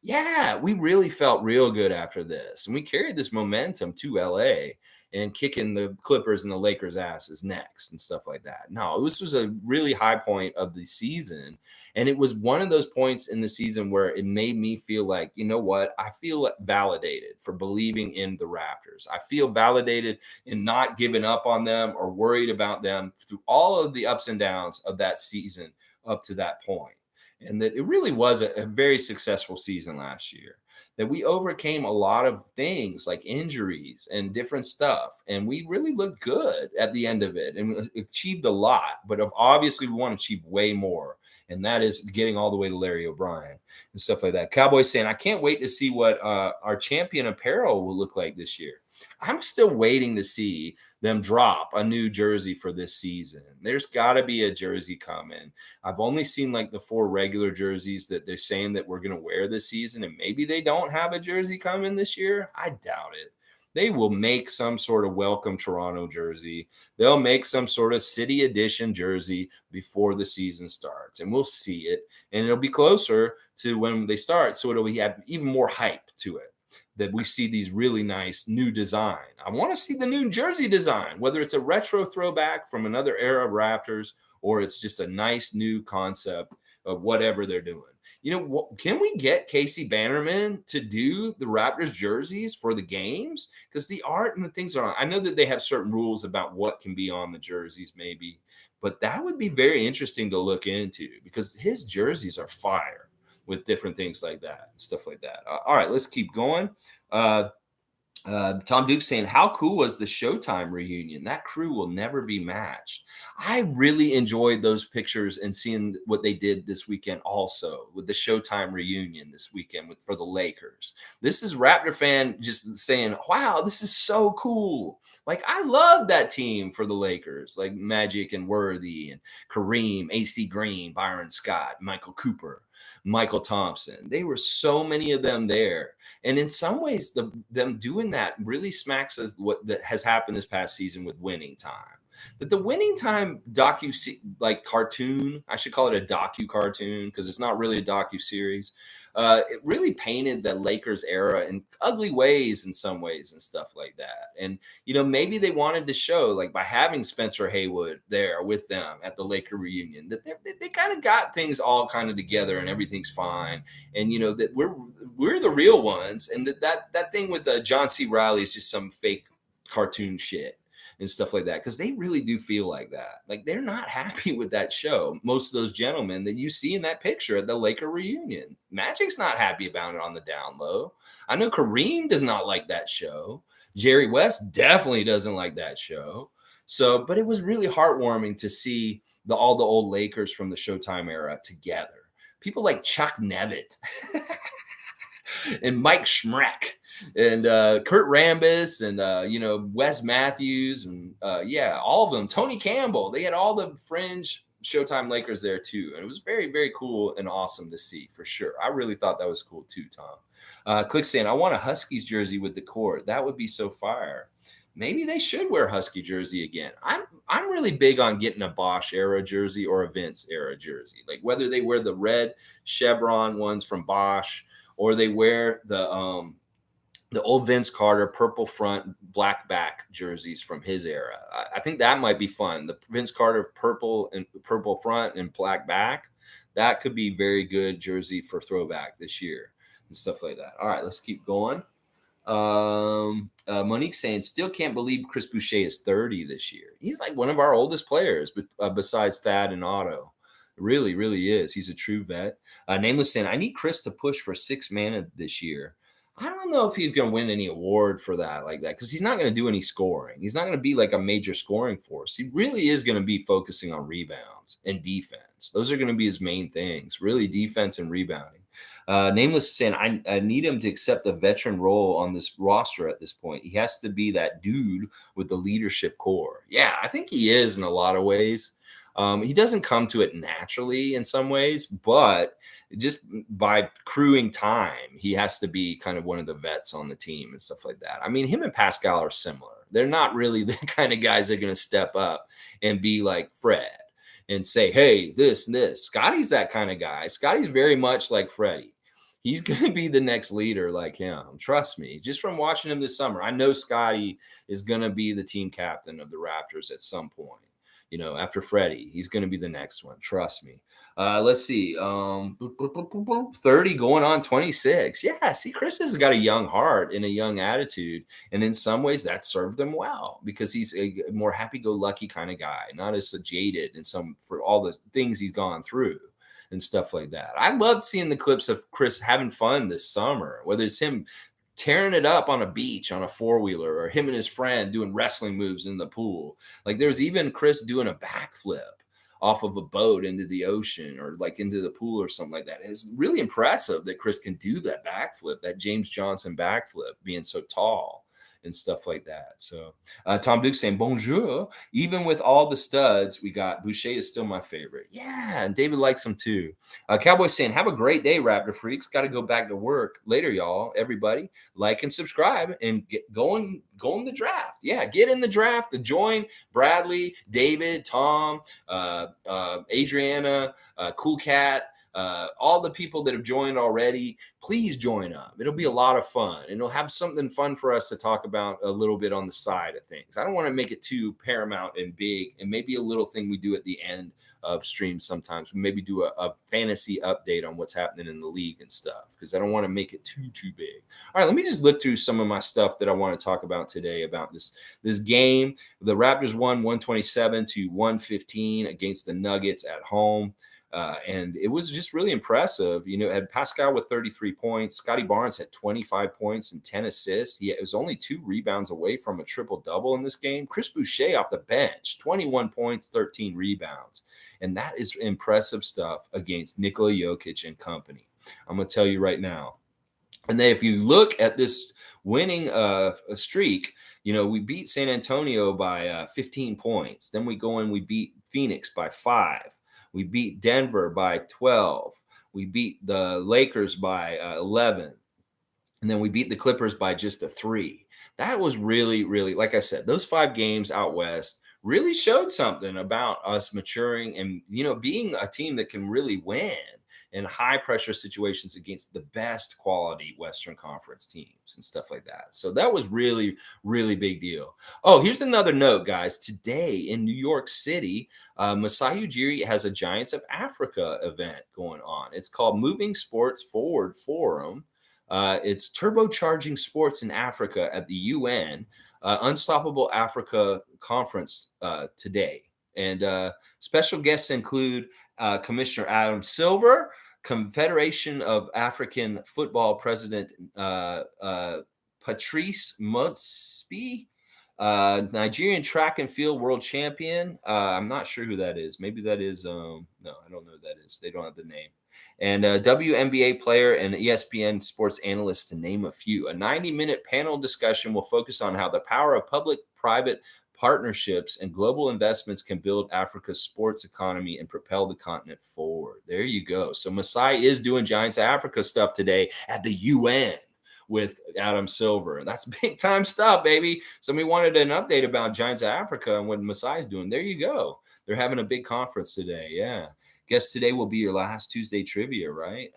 S1: Yeah, we really felt real good after this, and we carried this momentum to LA and kicking the Clippers and the Lakers' asses next and stuff like that. No, this was a really high point of the season, and it was one of those points in the season where it made me feel like, you know what? I feel validated for believing in the Raptors. I feel validated in not giving up on them or worried about them through all of the ups and downs of that season up to that point, and that it really was a very successful season last year. That we overcame a lot of things like injuries and different stuff, and we really looked good at the end of it and achieved a lot. But obviously, we want to achieve way more, and that is getting all the way to Larry O'Brien and stuff like that. Cowboys saying, "I can't wait to see what our champion apparel will look like this year." I'm still waiting to see them drop a new jersey for this season. There's got to be a jersey coming. I've only seen like the four regular jerseys that they're saying that we're going to wear this season, and maybe they don't have a jersey coming this year. I doubt it. They will make some sort of welcome Toronto jersey. They'll make some sort of city edition jersey before the season starts, and we'll see it. And it'll be closer to when they start, so it'll have even more hype to it. That we see these really nice new design. I want to see the new jersey design, whether it's a retro throwback from another era of Raptors or it's just a nice new concept of whatever they're doing. You know, can we get Casey Bannerman to do the Raptors jerseys for the games? Because the art and the things are on. I know that they have certain rules about what can be on the jerseys, maybe, but that would be very interesting to look into because his jerseys are fire with different things like that and stuff like that. All right, let's keep going. Uh, Tom Duke saying, "How cool was the Showtime reunion? That crew will never be matched." I really enjoyed those pictures and seeing what they did this weekend also with the Showtime reunion this weekend for the Lakers. This is Raptor fan just saying, "Wow, this is so cool." Like, I love that team for the Lakers, like Magic and Worthy and Kareem, AC Green, Byron Scott, Michael Cooper, Michael Thompson. They were so many of them there. And in some ways, them doing that really smacks us what that has happened this past season with Winning Time. That the Winning Time like cartoon, I should call it a docu cartoon because it's not really a docu series. It really painted the Lakers era in ugly ways in some ways and stuff like that. And maybe they wanted to show like by having Spencer Haywood there with them at the Laker reunion that they kind of got things all kind of together and everything's fine. And that we're the real ones, and that thing with John C. Riley is just some fake cartoon shit and stuff like that because they really do feel like that. Like they're not happy with that show. Most of those gentlemen that you see in that picture at the Laker reunion, Magic's not happy about it on the down low. I know Kareem does not like that show. Jerry West definitely doesn't like that show. So, but it was really heartwarming to see all the old Lakers from the Showtime era together. People like Chuck Nevitt and Mike Schmreck and Kurt Rambis and Wes Matthews and all of them. Tony Campbell. They had all the fringe Showtime Lakers there too, and it was very very cool and awesome to see for sure. I really thought that was cool too, Tom. Click saying, "I want a Huskies jersey with the cord. That would be so fire." Maybe they should wear Husky jersey again. I'm really big on getting a Bosch era jersey or a Vince era jersey. Like whether they wear the red chevron ones from Bosch or they wear the old Vince Carter purple front, black back jerseys from his era. I think that might be fun. The Vince Carter purple front and black back. That could be very good jersey for throwback this year and stuff like that. All right, let's keep going. Monique saying, "Still can't believe Chris Boucher is 30 this year. He's like one of our oldest players, but besides Thad and Otto, really, really is. He's a true vet." Nameless saying, "I need Chris to push for 6 mana this year." I don't know if he's going to win any award for that like that because he's not going to do any scoring. He's not going to be like a major scoring force. He really is going to be focusing on rebounds and defense. Those are going to be his main things, really defense and rebounding. Nameless is saying, I need him to accept a veteran role on this roster at this point. He has to be that dude with the leadership core. Yeah, I think he is in a lot of ways. He doesn't come to it naturally in some ways, but just by crewing time, he has to be kind of one of the vets on the team and stuff like that. I mean, him and Pascal are similar. They're not really the kind of guys that are going to step up and be like Fred and say, "Hey, this and this." Scotty's that kind of guy. Scotty's very much like Freddie. He's going to be the next leader like him. Trust me. Just from watching him this summer, I know Scotty is going to be the team captain of the Raptors at some point. After Freddie, he's going to be the next one. Trust me. Let's see. 30 going on 26. Yeah, see, Chris has got a young heart and a young attitude. And in some ways, that served him well because he's a more happy go lucky kind of guy, not as jaded and some for all the things he's gone through and stuff like that. I loved seeing the clips of Chris having fun this summer, whether it's him tearing it up on a beach on a four-wheeler or him and his friend doing wrestling moves in the pool. Like there's even Chris doing a backflip off of a boat into the ocean or like into the pool or something like that. It's really impressive that Chris can do that backflip, that James Johnson backflip, being so tall and stuff like that. So Tom Duke saying bonjour. Even with all the studs, we got Boucher is still my favorite. Yeah, and David likes him too. Cowboy saying, have a great day, Raptor freaks. Got to go back to work later, y'all. Everybody, like and subscribe and get going the draft. Yeah, get in the draft to join Bradley, David, Tom, Adriana, Cool Cat. All the people that have joined already, please join up. It'll be a lot of fun, and it'll have something fun for us to talk about a little bit on the side of things. I don't want to make it too paramount and big, and maybe a little thing we do at the end of streams sometimes. We maybe do a fantasy update on what's happening in the league and stuff, because I don't want to make it too big. All right, let me just look through some of my stuff that I want to talk about today about this game. The Raptors won 127-115 against the Nuggets at home. And it was just really impressive. It had Pascal with 33 points. Scotty Barnes had 25 points and 10 assists. It was only 2 rebounds away from a triple-double in this game. Chris Boucher off the bench, 21 points, 13 rebounds. And that is impressive stuff against Nikola Jokic and company. I'm going to tell you right now. And then if you look at this winning streak, we beat San Antonio by 15 points. Then we go and we beat Phoenix by 5. We beat Denver by 12. We beat the Lakers by 11. And then we beat the Clippers by just a 3. That was really, really, like I said, those 5 games out west really showed something about us maturing and, being a team that can really win in high pressure situations against the best quality Western Conference teams and stuff like that. So that was really, really big deal. Oh, here's another note, guys. Today in New York City, Masai Ujiri has a Giants of Africa event going on. It's called Moving Sports Forward Forum. It's turbocharging sports in Africa at the UN Unstoppable Africa Conference today. And special guests include Commissioner Adam Silver, Confederation of African Football President Patrice Motsepe, Nigerian track and field world champion. I'm not sure who that is. Maybe that is, no, I don't know who that is. They don't have the name. And a WNBA player and ESPN sports analyst, to name a few. A 90-minute panel discussion will focus on how the power of public-private partnerships and global investments can build Africa's sports economy and propel the continent forward. There you go. So Masai is doing Giants of Africa stuff today at the UN with Adam Silver. That's big time stuff, baby. Somebody wanted an update about Giants of Africa and what Masai's doing. There you go. They're having a big conference today. Yeah. Guess today will be your last Tuesday trivia, right?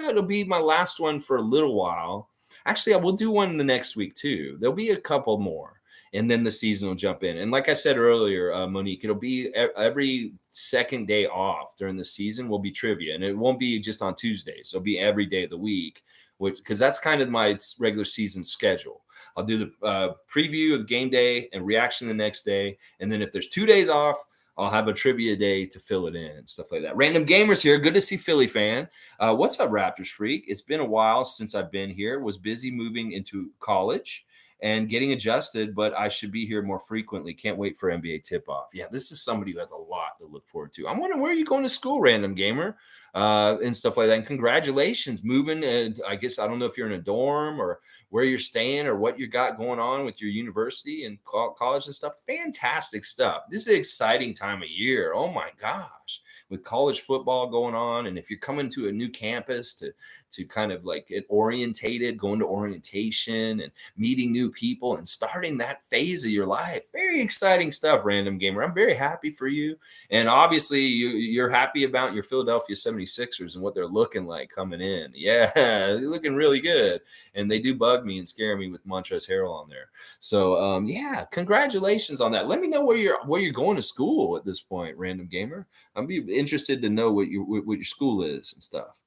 S1: It'll be my last one for a little while. Actually, I will do one the next week too. There'll be a couple more. And then the season will jump in. And like I said earlier, Monique, it'll be every second day off during the season will be trivia. And it won't be just on Tuesdays. It'll be every day of the week, because that's kind of my regular season schedule. I'll do the preview of game day and reaction the next day. And then if there's 2 days off, I'll have a trivia day to fill it in and stuff like that. Random Gamers here. Good to see Philly fan. What's up, Raptors freak? It's been a while since I've been here. Was busy moving into college and getting adjusted, but I should be here more frequently. Can't wait for NBA tip-off. Yeah, this is somebody who has a lot to look forward to. I'm wondering, where are you going to school, Random Gamer, and stuff like that. And congratulations, moving. And I guess I don't know if you're in a dorm or where you're staying or what you got going on with your university and college and stuff. Fantastic stuff. This is an exciting time of year. Oh, my gosh. with college football going on, and if you're coming to a new campus to kind of like get orientated, going to orientation and meeting new people and starting that phase of your life. Very exciting stuff, Random Gamer. I'm very happy for you. And obviously, you're happy about your Philadelphia 76ers and what they're looking like coming in. Yeah, they're looking really good. And they do bug me and scare me with Montrezl Harrell on there. So, yeah, congratulations on that. Let me know where you're going to school at this point, Random Gamer. I'd be interested to know what your school is and stuff.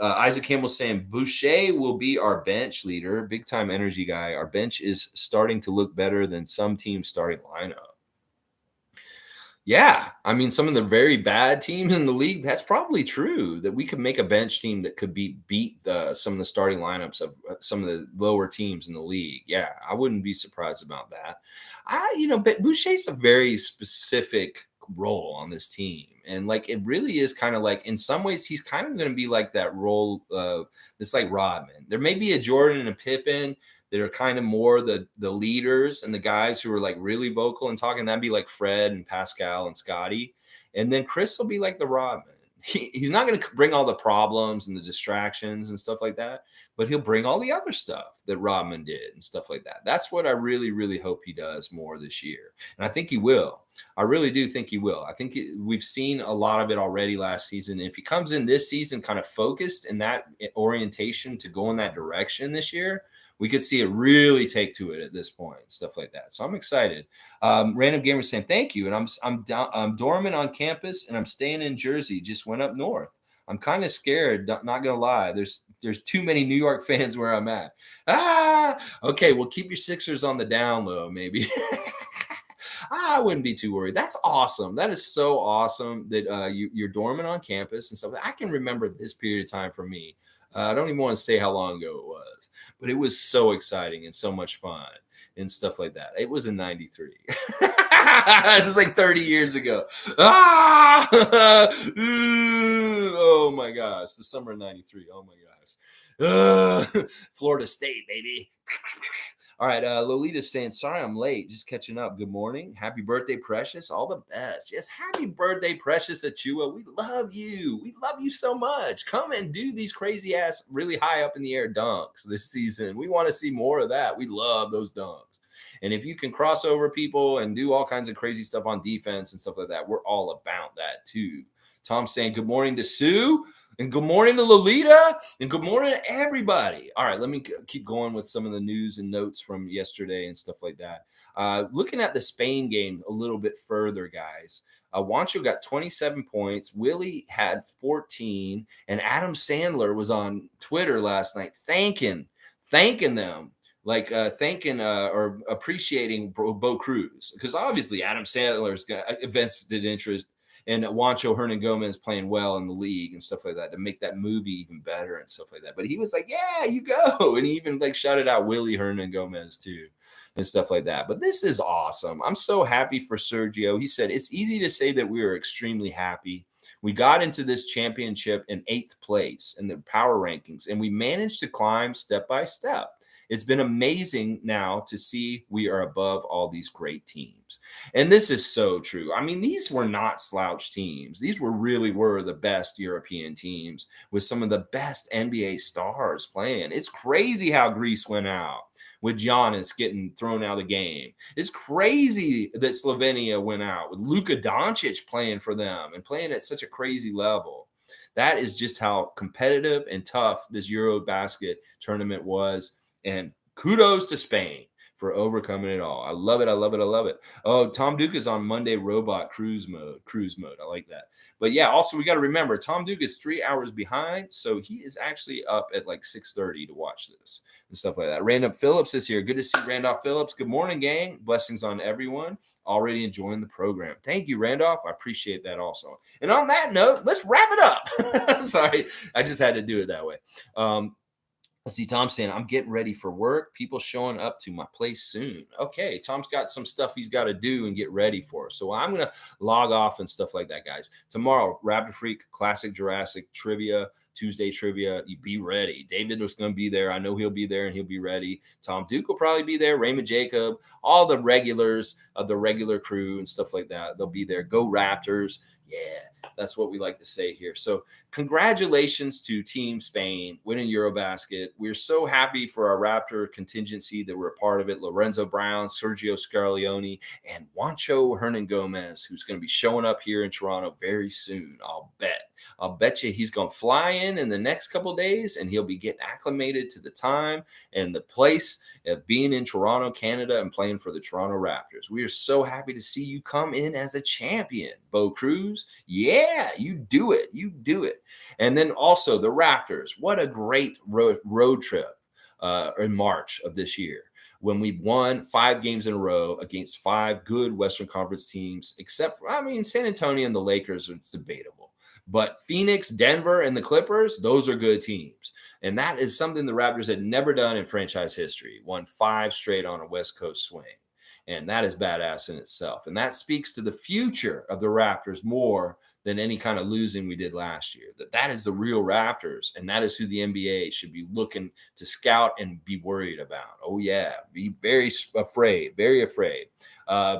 S1: Isaac Campbell saying Boucher will be our bench leader, big time energy guy. Our bench is starting to look better than some teams' starting lineup. Yeah, I mean, some of the very bad teams in the league, that's probably true. That we could make a bench team that could beat some of the starting lineups of some of the lower teams in the league. Yeah, I wouldn't be surprised about that. But Boucher's a very specific role on this team, and like it really is kind of like in some ways he's kind of going to be like that role. It's like Rodman. There may be a Jordan and a Pippen that are kind of more the leaders and the guys who are like really vocal and talking. That'd be like Fred and Pascal and Scotty. And then Chris will be like the Rodman. He's not going to bring all the problems and the distractions and stuff like that, but he'll bring all the other stuff that Rodman did and stuff like that. That's what I really, really hope he does more this year. And I think he will. I really do think he will. I think we've seen a lot of it already last season. If he comes in this season kind of focused in that orientation to go in that direction this year, we could see it really take to it at this point, stuff like that. So I'm excited. Random Gamer saying thank you, and I'm dormant on campus, and I'm staying in Jersey. Just went up north. I'm kind of scared. Not gonna lie. There's too many New York fans where I'm at. Okay. Well, keep your Sixers on the down low, maybe. I wouldn't be too worried. That's awesome. That is so awesome that you're dormant on campus and stuff. I can remember this period of time for me. I don't even want to say how long ago it was, but it was so exciting and so much fun and stuff like that. It was in '93. It was like 30 years ago. Oh my gosh. The summer of '93. Oh my gosh. Florida State, baby. All right, Lolita's saying, sorry I'm late, just catching up. Good morning. Happy birthday, Precious. All the best. Yes, happy birthday, Precious Achua. We love you. We love you so much. Come and do these crazy ass, really high up in the air dunks this season. We want to see more of that. We love those dunks. And if you can cross over people and do all kinds of crazy stuff on defense and stuff like that, we're all about that too. Tom saying, good morning to Sue. And good morning to Lolita. And good morning to everybody. All right, let me keep going with some of the news and notes from yesterday and stuff like that. Looking at the Spain game a little bit further, guys. Juancho got 27 points. Willie had 14. And Adam Sandler was on Twitter last night thanking them. Like thanking or appreciating Bo Cruz. Because obviously Adam Sandler's got vested interest and Juancho Hernan Gomez playing well in the league and stuff like that to make that movie even better and stuff like that. But he was like, yeah, you go. And he even like shouted out Willie Hernan Gomez too and stuff like that. But this is awesome. I'm so happy for Sergio. He said, it's easy to say that we are extremely happy. We got into this championship in 8th place in the power rankings, and we managed to climb step by step. It's been amazing now to see we are above all these great teams. And this is so true. I mean, these were not slouch teams. These really were the best European teams with some of the best NBA stars playing. It's crazy how Greece went out with Giannis getting thrown out of the game. It's crazy that Slovenia went out with Luka Doncic playing for them and playing at such a crazy level. That is just how competitive and tough this Eurobasket tournament was. And kudos to Spain for overcoming it all. I love it. I love it. I love it. Oh, Tom Duke is on Monday robot cruise mode. I like that. But yeah, also we got to remember Tom Duke is 3 hours behind. So he is actually up at like 6:30 to watch this and stuff like that. Randolph Phillips is here. Good to see Randolph Phillips. Good morning, gang. Blessings on everyone. Already enjoying the program. Thank you, Randolph. I appreciate that also. And on that note, let's wrap it up. Sorry, I just had to do it that way. Let's see, Tom's saying, I'm getting ready for work. People showing up to my place soon. Okay, Tom's got some stuff he's got to do and get ready for. So I'm going to log off and stuff like that, guys. Tomorrow, Raptor Freak, Classic Jurassic Trivia, Tuesday Trivia. You be ready. David was going to be there. I know he'll be there and he'll be ready. Tom Duke will probably be there. Raymond Jacob, all the regulars of the regular crew and stuff like that. They'll be there. Go Raptors. Yeah, that's what we like to say here. So, congratulations to Team Spain winning Eurobasket. We're so happy for our Raptor contingency that we're a part of it. Lorenzo Brown, Sergio Scarlioni, and Juancho Hernan Gomez, who's going to be showing up here in Toronto very soon. I'll bet. I'll bet you he's going to fly in the next couple days, and he'll be getting acclimated to the time and the place of being in Toronto, Canada, and playing for the Toronto Raptors. We are so happy to see you come in as a champion, Bo Cruz. Yeah, you do it. You do it. And then also the Raptors. What a great road trip in March of this year when we won 5 games in a row against 5 good Western Conference teams, except for, I mean, San Antonio and the Lakers, it's debatable. But Phoenix, Denver, and the Clippers, those are good teams. And that is something the Raptors had never done in franchise history. Won 5 straight on a West Coast swing. And that is badass in itself. And that speaks to the future of the Raptors more than any kind of losing we did last year. That is the real Raptors. And that is who the NBA should be looking to scout and be worried about. Oh, yeah. Be very afraid, very afraid.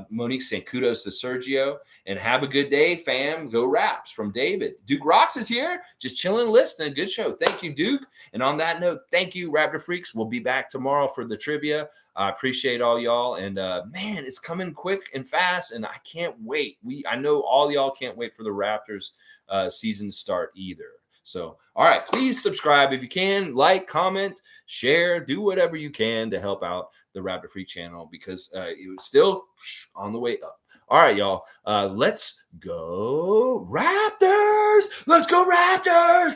S1: Monique saying kudos to Sergio and have a good day, fam. Go Raps from David. Duke Rocks is here, just chilling, listening. Good show. Thank you, Duke. And on that note, thank you, Raptor Freaks. We'll be back tomorrow for the trivia. I appreciate all y'all. And man, it's coming quick and fast. And I can't wait. I know all y'all can't wait for the Raptors season start either. So, all right, please subscribe if you can, like, comment, share, do whatever you can to help out the Raptor Freak channel because it was still on the way up. All right, y'all. Let's go Raptors. Let's go Raptors.